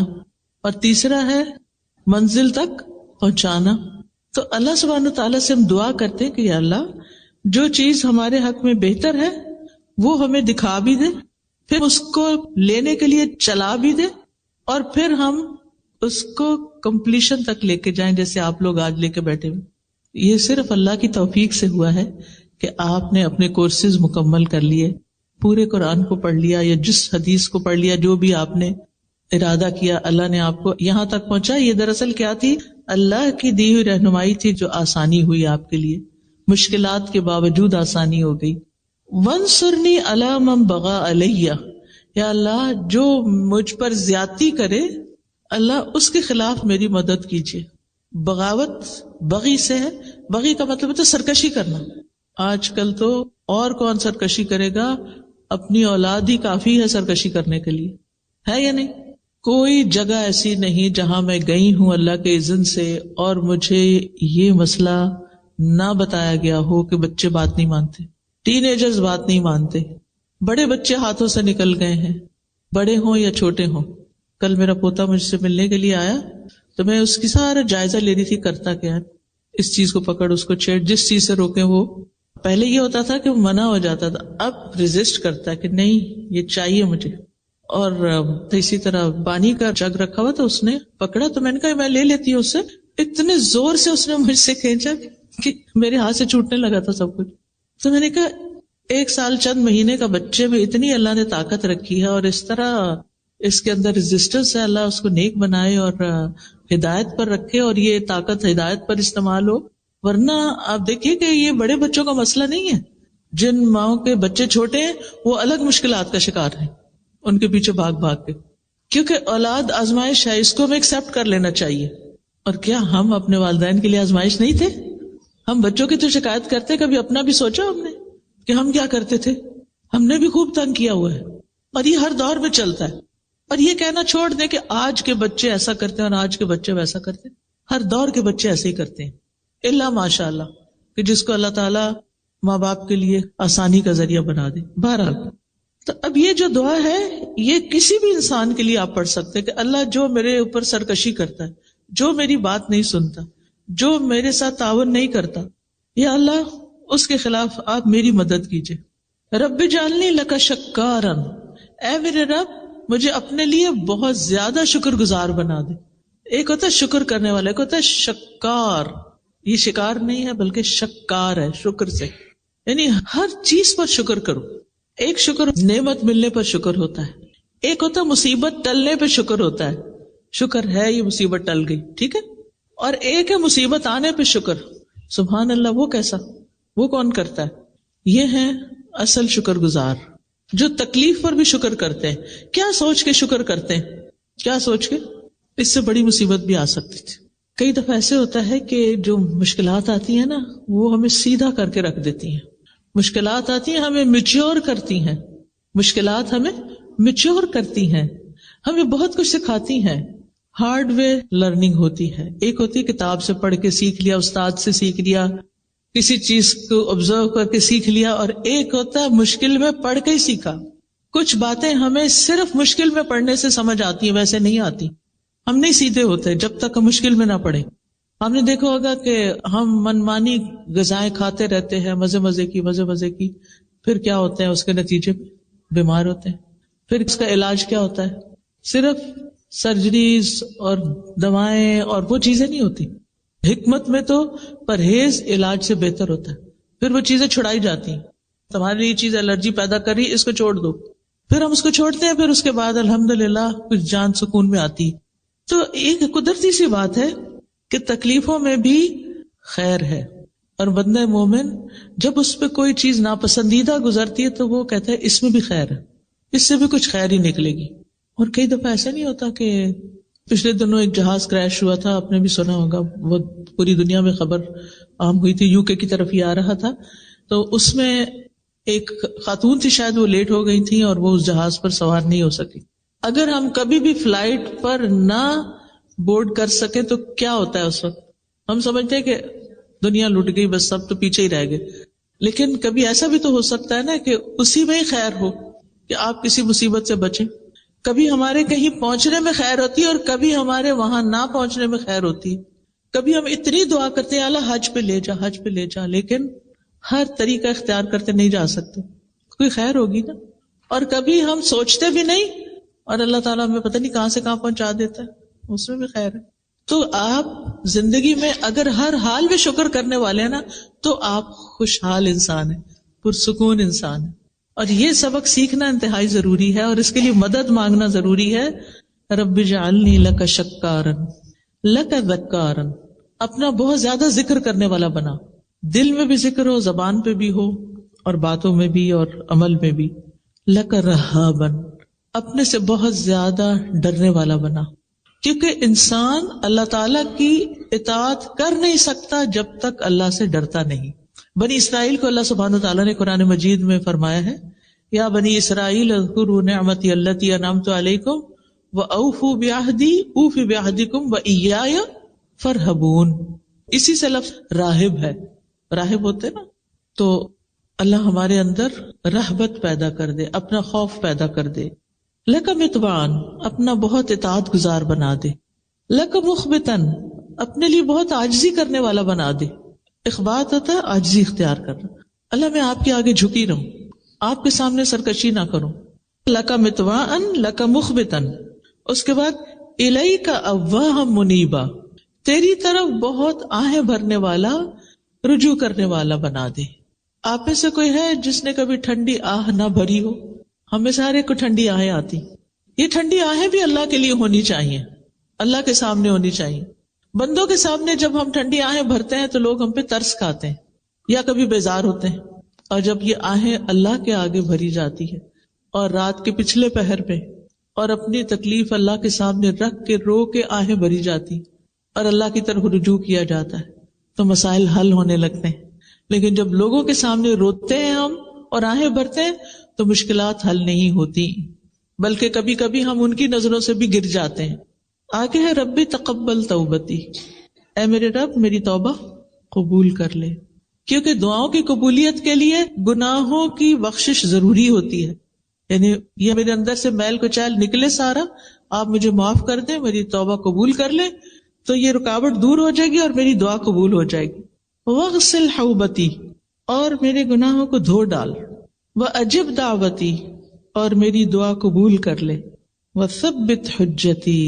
اور تیسرا ہے منزل تک پہنچانا. تو اللہ سبحانہ تعالیٰ سے ہم دعا کرتے ہیں کہ یا اللہ جو چیز ہمارے حق میں بہتر ہے وہ ہمیں دکھا بھی دے، پھر اس کو لینے کے لیے چلا بھی دے، اور پھر ہم اس کو کمپلیشن تک لے کے جائیں جیسے آپ لوگ آج لے کے بیٹھے ہوئے. یہ صرف اللہ کی توفیق سے ہوا ہے کہ آپ نے اپنے کورسز مکمل کر لیے، پورے قرآن کو پڑھ لیا یا جس حدیث کو پڑھ لیا، جو بھی آپ نے ارادہ کیا اللہ نے آپ کو یہاں تک پہنچا. یہ دراصل کیا تھی؟ اللہ کی دی ہوئی رہنمائی تھی جو آسانی ہوئی آپ کے لیے، مشکلات کے باوجود آسانی ہو گئی. وَانصُرْنِي عَلَىٰ مَن بَغَىٰ عَلَيَّ، یا اللہ جو مجھ پر زیادتی کرے اللہ اس کے خلاف میری مدد کیجیے. بغاوت بغی سے ہے، بغی کا مطلب ہے تو سرکشی کرنا. آج کل تو اور کون سرکشی کرے گا؟ اپنی اولاد ہی کافی ہے سرکشی کرنے کے لیے، ہے یا نہیں؟ کوئی جگہ ایسی نہیں جہاں میں گئی ہوں اللہ کے اذن سے اور مجھے یہ مسئلہ نہ بتایا گیا ہو کہ بچے بات نہیں مانتے، ٹین ایجرز بات نہیں مانتے، بڑے بچے ہاتھوں سے نکل گئے ہیں، بڑے ہوں یا چھوٹے ہوں. کل میرا پوتا مجھ سے ملنے کے لیے آیا تو میں اس کی سارا جائزہ لے رہی تھی، کرتا کیا ہے، اس چیز کو پکڑ، اس کو چھیڑ، جس چیز سے روکے. وہ پہلے یہ ہوتا تھا کہ وہ منع ہو جاتا تھا، اب ریزسٹ کرتا ہے کہ نہیں یہ چاہیے مجھے. اور اسی طرح پانی کا جگ رکھا ہوا تو اس نے پکڑا تو میں نے کہا میں لے لیتی ہوں اس سے. اتنے زور سے اس نے مجھ سے کھینچا کہ میرے ہاتھ سے چھوٹنے لگا تھا سب کچھ. تو میں نے کہا 1 سال چند مہینے کا بچے میں اتنی اللہ نے طاقت رکھی ہے اور اس طرح اس کے اندر ریزسٹنس ہے، اللہ اس کو نیک بنائے اور ہدایت پر رکھے اور یہ طاقت ہدایت پر استعمال ہو. ورنہ آپ دیکھیے کہ یہ بڑے بچوں کا مسئلہ نہیں ہے، جن ماؤں کے بچے چھوٹے ہیں وہ الگ مشکلات کا شکار ہیں ان کے پیچھے بھاگ بھاگ کے، کیونکہ اولاد آزمائش ہے، اس کو ہمیں ایکسپٹ کر لینا چاہیے. اور کیا ہم اپنے والدین کے لیے آزمائش نہیں تھے؟ ہم بچوں کی تو شکایت کرتے، کبھی اپنا بھی سوچا ہم نے کہ ہم کیا کرتے تھے؟ ہم نے بھی خوب تنگ کیا ہوا ہے، اور یہ ہر دور میں چلتا ہے. اور یہ کہنا چھوڑ دیں کہ آج کے بچے ایسا کرتے ہیں اور آج کے بچے ویسا کرتے ہیں. ہر دور کے بچے ایسے ہی کرتے ہیں، الا ماشاء اللہ کہ جس کو اللہ تعالیٰ ماں باپ کے لیے آسانی کا ذریعہ بنا دے. بہرحال تو اب یہ جو دعا ہے یہ کسی بھی انسان کے لیے آپ پڑھ سکتے کہ اللہ جو میرے اوپر سرکشی کرتا ہے، جو میری بات نہیں سنتا، جو میرے ساتھ تعاون نہیں کرتا، یا اللہ اس کے خلاف آپ میری مدد کیجئے. رب اجعلنی لک شکارا، اے میرے رب مجھے اپنے لیے بہت زیادہ شکر گزار بنا دے. ایک ہوتا ہے شکر کرنے والا، ایک ہوتا ہے شکار. یہ شکار نہیں ہے بلکہ شکار ہے، شکر سے، یعنی ہر چیز پر شکر کرو. ایک شکر نعمت ملنے پر شکر ہوتا ہے، ایک ہوتا ہے مصیبت ٹلنے پہ شکر ہوتا ہے، شکر ہے یہ مصیبت ٹل گئی، ٹھیک ہے، اور ایک ہے مصیبت آنے پہ شکر، سبحان اللہ، وہ کیسا، وہ کون کرتا ہے؟ یہ ہے اصل شکر گزار، جو تکلیف پر بھی شکر کرتے ہیں۔ کیا سوچ کے شکر کرتے ہیں؟ کیا سوچ کے؟ اس سے بڑی مصیبت بھی آ سکتی تھی۔ کئی دفعہ ایسے ہوتا ہے کہ جو مشکلات آتی ہیں نا، وہ ہمیں سیدھا کر کے رکھ دیتی ہیں۔ مشکلات آتی ہیں، ہمیں میچور کرتی ہیں، مشکلات ہمیں میچور کرتی ہیں، ہمیں بہت کچھ سکھاتی ہیں۔ ہارڈ وے لرننگ ہوتی ہے، ایک ہوتی ہے کتاب سے پڑھ کے سیکھ لیا، استاد سے سیکھ لیا، کسی چیز کو آبزرو کر کے سیکھ لیا، اور ایک ہوتا ہے مشکل میں پڑھ کے ہی سیکھا۔ کچھ باتیں ہمیں صرف مشکل میں پڑھنے سے سمجھ آتی ہیں، ویسے نہیں آتی۔ ہم نہیں سیدھے ہوتے جب تک ہم مشکل میں نہ پڑھیں۔ ہم نے دیکھا ہوگا کہ ہم منمانی غذائیں کھاتے رہتے ہیں، مزے کی، پھر کیا ہوتا ہے؟ اس کے نتیجے میں بیمار ہوتے ہیں۔ پھر اس کا علاج کیا ہوتا ہے؟ صرف سرجریز اور دوائیں اور وہ چیزیں نہیں ہوتی۔ حکمت میں تو پرہیز علاج سے بہتر ہوتا ہے۔ پھر وہ چیزیں چھڑائی جاتی ہیں، تمہارے لیے یہ چیز الرجی پیدا کر رہی ہے، اس کو چھوڑ دو، پھر ہم اس کو چھوڑتے ہیں، پھر اس کے بعد الحمدللہ کچھ جان سکون میں آتی۔ تو ایک قدرتی سی بات ہے کہ تکلیفوں میں بھی خیر ہے، اور بندہ مومن جب اس پہ کوئی چیز ناپسندیدہ گزرتی ہے تو وہ کہتا ہے اس میں بھی خیر ہے، اس سے بھی کچھ خیر ہی نکلے گی۔ اور کئی دفعہ ایسا نہیں ہوتا کہ پچھلے دنوں ایک جہاز کریش ہوا تھا، آپ نے بھی سنا ہوگا، وہ پوری دنیا میں خبر عام ہوئی تھی، UK کی طرف ہی آ رہا تھا، تو اس میں ایک خاتون تھی، شاید وہ لیٹ ہو گئی تھی اور وہ اس جہاز پر سوار نہیں ہو سکی۔ اگر ہم کبھی بھی فلائٹ پر نہ بورڈ کر سکے تو کیا ہوتا ہے اس وقت؟ ہم سمجھتے ہیں کہ دنیا لٹ گئی، بس سب تو پیچھے ہی رہ گئے۔ لیکن کبھی ایسا بھی تو ہو سکتا ہے نا کہ اسی میں ہی خیر ہو، کہ آپ کسی مصیبت سے بچیں۔ کبھی ہمارے کہیں پہنچنے میں خیر ہوتی ہے اور کبھی ہمارے وہاں نہ پہنچنے میں خیر ہوتی ہے۔ کبھی ہم اتنی دعا کرتے ہیں اللہ حج پہ لے جا، لیکن ہر طریقہ اختیار کرتے نہیں جا سکتے، کوئی خیر ہوگی نا۔ اور کبھی ہم سوچتے بھی نہیں اور اللہ تعالیٰ ہمیں پتہ نہیں کہاں سے کہاں پہنچا دیتا ہے، اس میں بھی خیر ہے۔ تو آپ زندگی میں اگر ہر حال میں شکر کرنے والے ہیں نا، تو آپ خوشحال انسان ہیں، پرسکون انسان ہیں۔ اور یہ سبق سیکھنا انتہائی ضروری ہے، اور اس کے لیے مدد مانگنا ضروری ہے۔ رب اجعلنی لک شکارا لک ذکارا، اپنا بہت زیادہ ذکر کرنے والا بنا، دل میں بھی ذکر ہو، زبان پہ بھی ہو، اور باتوں میں بھی اور عمل میں بھی۔ لک رہابا، اپنے سے بہت زیادہ ڈرنے والا بنا، کیونکہ انسان اللہ تعالی کی اطاعت کر نہیں سکتا جب تک اللہ سے ڈرتا نہیں۔ بنی اسرائیل کو اللہ سبحانہ وتعالیٰ نے قرآن مجید میں فرمایا ہے، یا بنی اسرائیل اذکروا نعمتی التی انعمت علیکم واوفوا بعہدی اوف بعہدکم وایای فارہبون۔ اسی سے لفظ راہب ہے، راہب ہوتے نا، تو اللہ ہمارے اندر رہبت پیدا کر دے، اپنا خوف پیدا کر دے۔ لک مطواعن، اپنا بہت اطاعت گزار بنا دے۔ لک مخبتن، اپنے لیے بہت عاجزی کرنے والا بنا دے۔ اخبات ہوتا ہے عاجزی اختیار کرنا، اللہ میں آپ کے آگے جھکی رہوں، آپ کے سامنے سرکشی نہ کروں۔ لک مطواعن لک مخبتن، اس کے بعد الیک اواہا منیبا، تیری طرف بہت آہیں بھرنے والا، رجوع کرنے والا بنا دے۔ آپ میں سے کوئی ہے جس نے کبھی ٹھنڈی آہ نہ بھری ہو؟ ہمیں سارے کو ٹھنڈی آہیں آتی، یہ ٹھنڈی آہیں بھی اللہ کے لیے ہونی چاہیے، اللہ کے سامنے ہونی چاہیے۔ بندوں کے سامنے جب ہم ٹھنڈی آہیں بھرتے ہیں تو لوگ ہم پہ ترس کھاتے ہیں یا کبھی بیزار ہوتے ہیں، اور جب یہ آہیں اللہ کے آگے بھری جاتی ہے اور رات کے پچھلے پہر میں، اور اپنی تکلیف اللہ کے سامنے رکھ کے رو کے آہیں بھری جاتی اور اللہ کی طرف رجوع کیا جاتا ہے، تو مسائل حل ہونے لگتے ہیں۔ لیکن جب لوگوں کے سامنے روتے ہیں ہم اور آہیں بھرتے ہیں تو مشکلات حل نہیں ہوتی، بلکہ کبھی کبھی ہم ان کی نظروں سے بھی گر جاتے ہیں۔ آگے ہے ربی تقبل توبتی، اے میرے رب میری توبہ قبول کر لے، کیونکہ دعاؤں کی قبولیت کے لیے گناہوں کی بخشش ضروری ہوتی ہے۔ یعنی یہ میرے اندر سے میل کچیل نکلے سارا، آپ مجھے معاف کر دیں، میری توبہ قبول کر لیں، تو یہ رکاوٹ دور ہو جائے گی اور میری دعا قبول ہو جائے گی۔ وغسل حوبتی، اور میرے گناہوں کو دھو ڈال۔ وَأَجِبْ دعوتی، اور میری دعا قبول کر لے۔ وَثَبِّتْ حجتی،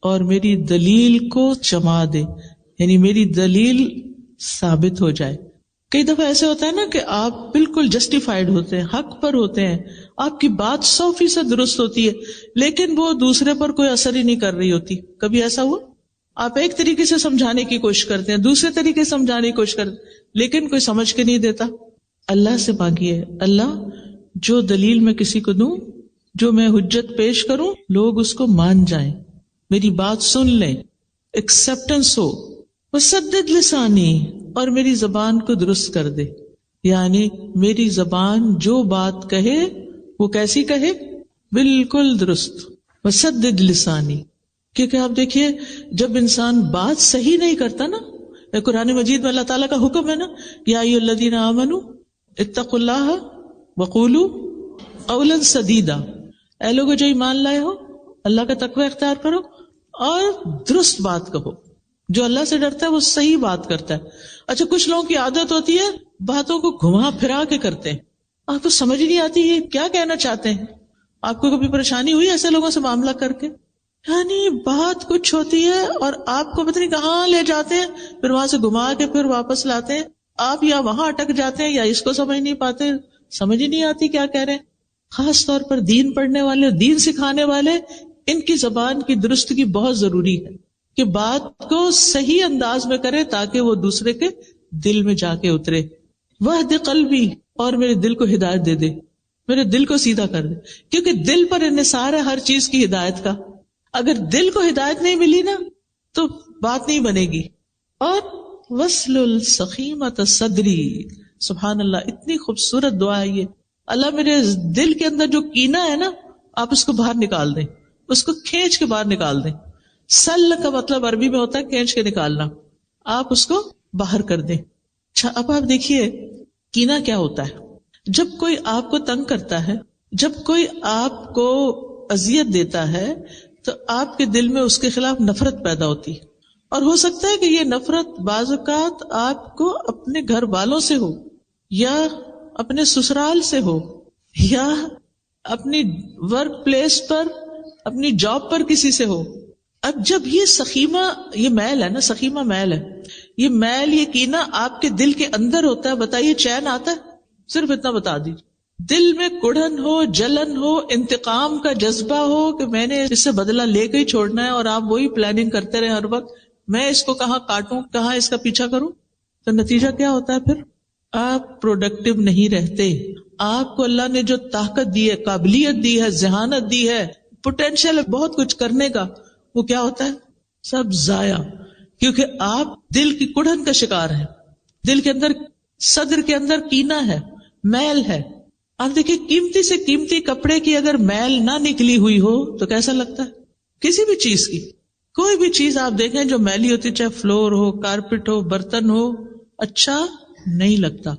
اور میری دلیل کو جما دے، یعنی میری دلیل ثابت ہو جائے، کئی دفعہ ایسے ہوتا ہے نا کہ آپ بالکل جسٹیفائڈ ہوتے ہیں، حق پر ہوتے ہیں، آپ کی بات 100% درست ہوتی ہے، لیکن وہ دوسرے پر کوئی اثر ہی نہیں کر رہی ہوتی. کبھی ایسا ہوا؟ آپ ایک طریقے سے سمجھانے کی کوشش کرتے ہیں، دوسرے طریقے سے سمجھانے کی کوشش کرتے ہیں، لیکن کوئی سمجھ کے نہیں دیتا. اللہ سے مانگیے، اللہ جو دلیل میں کسی کو دوں، جو میں حجت پیش کروں، لوگ اس کو مان جائیں، میری بات سن لیں، ایکسپٹنس ہو. وسدد لسانی، اور میری زبان کو درست کر دے، یعنی میری زبان جو بات کہے وہ کیسی کہے؟ بالکل درست. وسدد لسانی، کیونکہ آپ دیکھیے جب انسان بات صحیح نہیں کرتا نا، قرآن مجید میں اللہ تعالیٰ کا حکم ہے نا، یا ایھا الذین آمنوا اتقوا اللہ وقولوا قولا سدیدا، اے لوگوں جو ایمان لائے ہو اللہ کا تقوی اختیار کرو اور درست بات کہو. جو اللہ سے ڈرتا ہے وہ صحیح بات کرتا ہے. اچھا، کچھ لوگوں کی عادت ہوتی ہے باتوں کو گھما پھرا کے کرتے ہیں، آپ کو سمجھ نہیں آتی یہ کیا کہنا چاہتے ہیں. آپ کو کبھی پریشانی ہوئی ایسے لوگوں سے معاملہ کر کے؟ یعنی بات کچھ ہوتی ہے اور آپ کو پتہ نہیں کہاں لے جاتے ہیں، پھر وہاں سے گھما کے پھر واپس لاتے ہیں. آپ یا وہاں اٹک جاتے ہیں یا اس کو سمجھ نہیں پاتے، سمجھ ہی نہیں آتی کیا کہہ رہے ہیں. خاص طور پر دین پڑھنے والے، دین سکھانے والے، ان کی زبان کی درستگی بہت ضروری ہے کہ بات کو صحیح انداز میں کرے تاکہ وہ دوسرے کے دل میں جا کے اترے. وہد قلبی، اور میرے دل کو ہدایت دے دے، میرے دل کو سیدھا کر دے، کیونکہ دل پر انحصار ہے ہر چیز کی ہدایت کا. اگر دل کو ہدایت نہیں ملی نا تو بات نہیں بنے گی. اور وصل سخیمۃ صدری، سبحان اللہ، اتنی خوبصورت دعا ہے یہ. اللہ میرے دل کے اندر جو کینہ ہے نا، آپ اس کو باہر نکال دیں، اس کو کھینچ کے باہر نکال دیں. سل کا مطلب عربی میں ہوتا ہے کھینچ کے نکالنا، آپ اس کو باہر کر دیں. اچھا، اب آپ دیکھیے کینہ کیا ہوتا ہے. جب کوئی آپ کو تنگ کرتا ہے، جب کوئی آپ کو اذیت دیتا ہے تو آپ کے دل میں اس کے خلاف نفرت پیدا ہوتی ہے. اور ہو سکتا ہے کہ یہ نفرت بعض اوقات آپ کو اپنے گھر والوں سے ہو، یا اپنے سسرال سے ہو، یا اپنی ورک پلیس پر، اپنی جاب پر کسی سے ہو. اب جب یہ سخیمہ، یہ میل ہے نا، سخیمہ میل ہے، یہ میل، یہ کینہ آپ کے دل کے اندر ہوتا ہے، بتائیے چین آتا ہے؟ صرف اتنا بتا دیجیے. دل میں کڑھن ہو، جلن ہو، انتقام کا جذبہ ہو کہ میں نے اس سے بدلہ لے کے ہی چھوڑنا ہے، اور آپ وہی پلاننگ کرتے رہے ہر وقت، میں اس کو کہاں کاٹوں، کہاں اس کا پیچھا کروں، تو نتیجہ کیا ہوتا ہے؟ پھر آپ پروڈکٹیو نہیں رہتے. آپ کو اللہ نے جو طاقت دی ہے، قابلیت دی ہے، ذہانت دی ہے، پوٹینشیل ہے بہت کچھ کرنے کا، وہ کیا ہوتا ہے؟ سب ضائع. کیونکہ آپ دل کی کڑھن کا شکار ہیں، دل کے اندر، صدر کے اندر کینہ ہے، میل ہے. آپ دیکھیں قیمتی سے قیمتی کپڑے کی اگر میل نہ نکلی ہوئی ہو تو کیسا لگتا ہے؟ کسی بھی چیز کی، کوئی بھی چیز آپ دیکھیں جو میلی ہوتی، چاہے فلور ہو، کارپٹ ہو، برتن ہو، اچھا نہیں لگتا.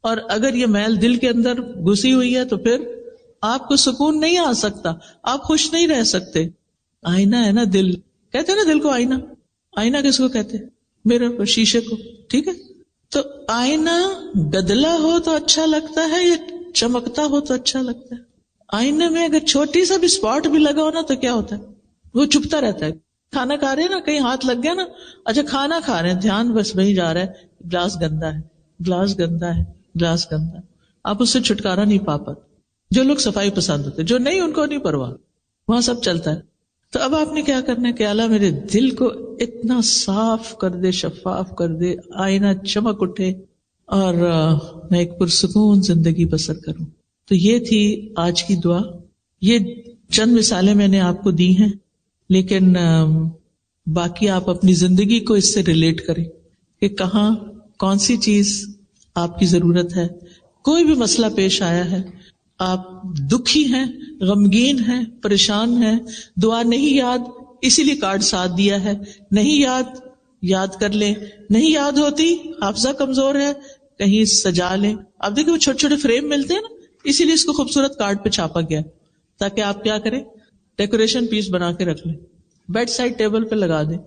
اور اگر یہ میل دل کے اندر گھسی ہوئی ہے تو پھر آپ کو سکون نہیں آ سکتا، آپ خوش نہیں رہ سکتے. آئینہ ہے نا دل، کہتے ہیں نا دل کو آئینہ. آئینہ کس کو کہتے ہیں؟ میرر، شیشے کو. ٹھیک ہے، تو آئینہ گدلا ہو تو اچھا لگتا ہے یا چمکتا ہو تو اچھا لگتا ہے؟ آئینے میں اگر چھوٹی سا بھی اسپاٹ بھی لگا ہو نا تو کیا ہوتا ہے؟ وہ چپتا رہتا ہے. کھانا کھا رہے ہیں نا، کہیں ہاتھ لگ گیا نا، اچھا کھانا کھا رہے ہیں، دھیان بس وہیں جا رہا ہے، گلاس گندا ہے، گلاس گندا ہے، گلاس گندا ہے، آپ اس سے چھٹکارا نہیں پا پاتے. جو لوگ صفائی پسند ہوتے، جو نہیں ان کو نہیں پرواہ، وہاں سب چلتا ہے. تو اب آپ نے کیا کرنا ہے کہ اللہ میرے دل کو اتنا صاف کر دے، شفاف کر دے، آئینہ چمک اٹھے، اور میں ایک پرسکون زندگی بسر کروں. تو یہ تھی آج کی دعا. یہ چند مثالیں میں نے آپ کو دی ہیں، لیکن باقی آپ اپنی زندگی کو اس سے ریلیٹ کریں کہ کہاں کون سی چیز آپ کی ضرورت ہے. کوئی بھی مسئلہ پیش آیا ہے، آپ دکھی ہیں، غمگین ہیں، پریشان ہیں، دعا نہیں یاد، اسی لیے کارڈ ساتھ دیا ہے، نہیں یاد، یاد کر لیں. نہیں یاد ہوتی، حافظہ کمزور ہے، کہیں سجا لیں. آپ دیکھیں وہ چھوٹے چھوٹے فریم ملتے ہیں نا، اسی لیے اس کو خوبصورت کارڈ پہ چھاپا گیا تاکہ آپ کیا کریں، ڈیکوریشن پیس بنا کے رکھ لیں، بیڈ سائڈ ٹیبل پہ لگا دیں،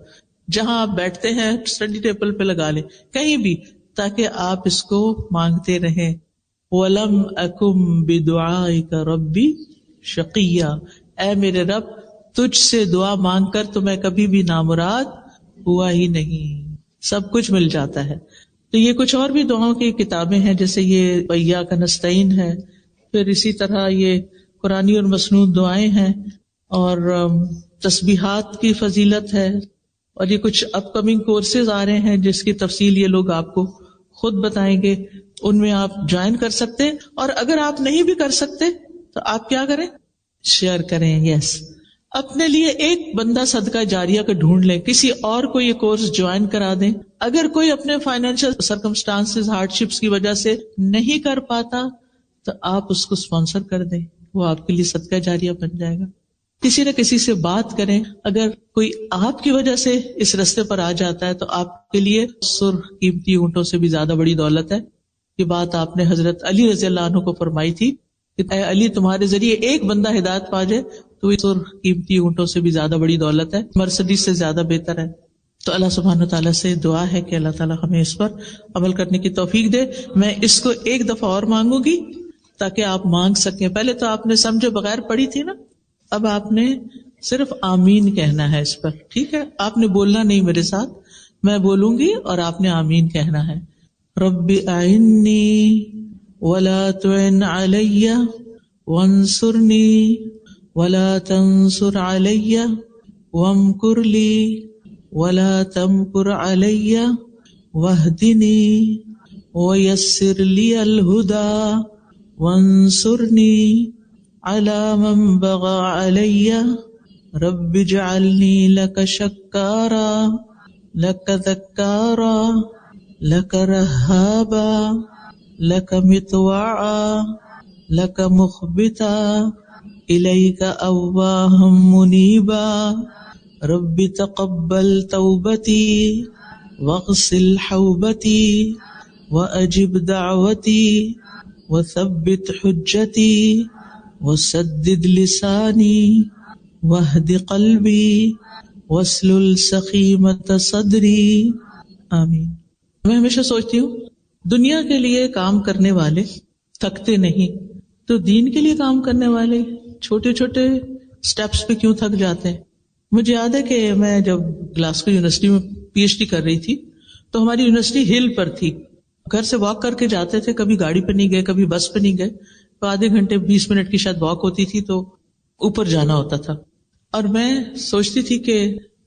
جہاں آپ بیٹھتے ہیں اسٹڈی ٹیبل پہ لگا لیں، کہیں بھی، تاکہ آپ اس کو مانگتے رہیں. وَلَمْ أَكُمْ بِدُعَائِكَ رَبِّ شَقِيًّا، اے میرے رب تجھ سے دعا مانگ کر تو میں کبھی بھی نامراد ہوا ہی نہیں. سب کچھ مل جاتا ہے. تو یہ کچھ اور بھی دعاؤں کی کتابیں ہیں، جیسے یہ وَإِيَّاكَ نَسْتَعِينُ ہے، پھر اسی طرح یہ قرآنی اور مسنون دعائیں ہیں، اور تسبیحات کی فضیلت ہے، اور یہ کچھ اپ کمنگ کورسز آ رہے ہیں جس کی تفصیل یہ لوگ آپ کو خود بتائیں گے، ان میں آپ جوائن کر سکتے ہیں. اور اگر آپ نہیں بھی کر سکتے تو آپ کیا کریں، شیئر کریں. یس، اپنے لیے ایک بندہ صدقہ جاریہ کا ڈھونڈ لیں، کسی اور کو یہ کورس جوائن کرا دیں. اگر کوئی اپنے فائنینشیل سرکمسٹانسز ہارڈ شپس کی وجہ سے نہیں کر پاتا تو آپ اس کو اسپانسر کر دیں، وہ آپ کے لیے صدقہ جاریہ بن جائے گا. کسی نہ کسی سے بات کریں. اگر کوئی آپ کی وجہ سے اس رستے پر آ جاتا ہے تو آپ کے لیے سرخ قیمتی اونٹوں سے بھی زیادہ بڑی دولت ہے. یہ بات آپ نے حضرت علی رضی اللہ عنہ کو فرمائی تھی کہ اے علی، تمہارے ذریعے ایک بندہ ہدایت پا جائے تو یہ سرخ قیمتی اونٹوں سے بھی زیادہ بڑی دولت ہے، مرسڈیز سے زیادہ بہتر ہے. تو اللہ سبحانہ تعالیٰ سے دعا ہے کہ اللہ تعالیٰ ہمیں اس پر عمل کرنے کی توفیق دے. میں اس کو ایک دفعہ اور مانگوں گی تاکہ آپ مانگ سکیں. پہلے تو آپ نے سمجھے بغیر پڑھی تھی نا، اب آپ نے صرف آمین کہنا ہے اس پر، ٹھیک ہے؟ آپ نے بولنا نہیں میرے ساتھ، میں بولوں گی اور آپ نے آمین کہنا ہے. رب اعنی ولا تعن علی وانصرنی ولا تنصر علی وامکر لی ولا تمکر علی واہدنی ویسر لی الہدی وانصرنی علی من بغى علی رب اجعلنی لک شکارا لک ذکارا لک رہابا لک مطواعا لک مخبتا الیک اواہا منیبا رب تقبل توبتی واغسل حوبتی واجب دعوتی وثبت حجتی وسدد لسانی واہد قلبی واسلل سخیمۃ صدری. آمین. میں ہمیشہ سوچتی ہوں دنیا کے لیے کام کرنے والے تھکتے نہیں، تو دین کے لیے کام کرنے والے چھوٹے چھوٹے سٹیپس پہ کیوں تھک جاتے ہیں. مجھے یاد ہے کہ میں جب گلاسگو یونیورسٹی میں پی ایچ ڈی کر رہی تھی تو ہماری یونیورسٹی ہل پر تھی. گھر سے واک کر کے جاتے تھے، کبھی گاڑی پہ نہیں گئے، کبھی بس پہ نہیں گئے، تو آدھے گھنٹے 20 منٹ کی شاید واک ہوتی تھی تو اوپر جانا ہوتا تھا. اور میں سوچتی تھی کہ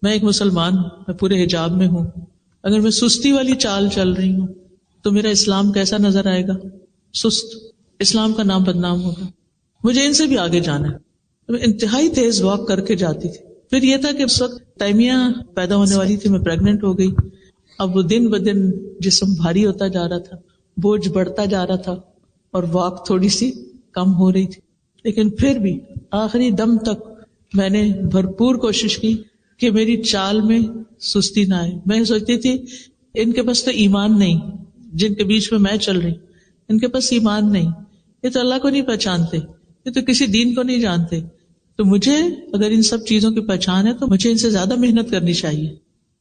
میں ایک مسلمان ہوں، میں پورے حجاب میں ہوں، اگر میں سستی والی چال چل رہی ہوں تو میرا اسلام کیسا نظر آئے گا؟ سست. اسلام کا نام بدنام ہوگا. مجھے ان سے بھی آگے جانا ہے. میں انتہائی تیز واک کر کے جاتی تھی. پھر یہ تھا کہ اس وقت تیمیہ پیدا ہونے والی تھی، میں پریگننٹ ہو گئی. اب وہ دن بدن جسم بھاری ہوتا جا رہا تھا، بوجھ بڑھتا جا رہا تھا اور واک تھوڑی سی کم ہو رہی تھی. لیکن پھر بھی آخری دم تک میں نے بھرپور کوشش کی کہ میری چال میں سستی نہ آئے. میں سوچتی تھی ان کے پاس تو ایمان نہیں، جن کے بیچ میں چل رہی، ان کے پاس ایمان نہیں، یہ تو اللہ کو نہیں پہچانتے، یہ تو کسی دین کو نہیں جانتے. تو مجھے اگر ان سب چیزوں کی پہچان ہے تو مجھے ان سے زیادہ محنت کرنی چاہیے.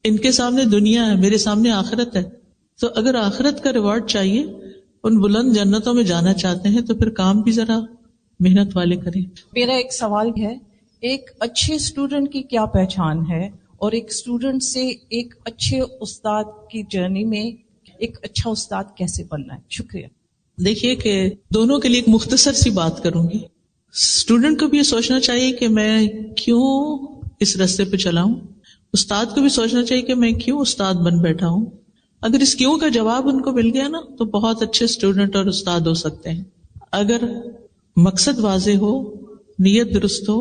ان کے سامنے دنیا ہے، میرے سامنے آخرت ہے. تو اگر آخرت کا ریوارڈ چاہیے، ان بلند جنتوں میں جانا چاہتے ہیں تو پھر کام بھی ذرا محنت والے کریں. میرا ایک سوال ہے، ایک اچھے اسٹوڈنٹ کی کیا پہچان ہے، اور ایک اسٹوڈنٹ سے ایک اچھے استاد کی جرنی میں ایک اچھا استاد کیسے بننا ہے؟ شکریہ. دیکھیے کہ دونوں کے لیے ایک مختصر سی بات کروں گی. اسٹوڈنٹ کو بھی یہ سوچنا چاہیے کہ میں کیوں اس راستے پہ چلا ہوں، استاد کو بھی سوچنا چاہیے کہ میں کیوں استاد بن بیٹھا ہوں. اگر اس کیوں کا جواب ان کو مل گیا نا تو بہت اچھے اسٹوڈنٹ اور استاد ہو سکتے ہیں. اگر مقصد واضح ہو، نیت درست ہو،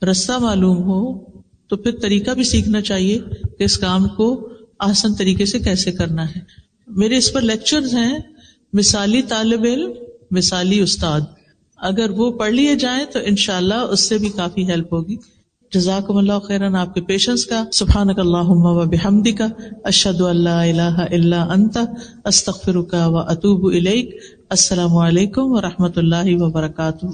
رستہ معلوم ہو تو پھر طریقہ بھی سیکھنا چاہیے کہ اس کام کو آسان طریقے سے کیسے کرنا ہے. میرے اس پر لیکچرز ہیں، مثالی طالب علم مثالی استاد، اگر وہ پڑھ لیے جائیں تو انشاءاللہ اس سے بھی کافی ہیلپ ہوگی. جزاکم اللہ خیراً آپ کے پیشنس کا. سبحانک اللہم و بحمدک اشہد ان لا الہ الا انت استغفرک و اتوب الیک. السلام علیکم و رحمۃ اللہ وبرکاتہ.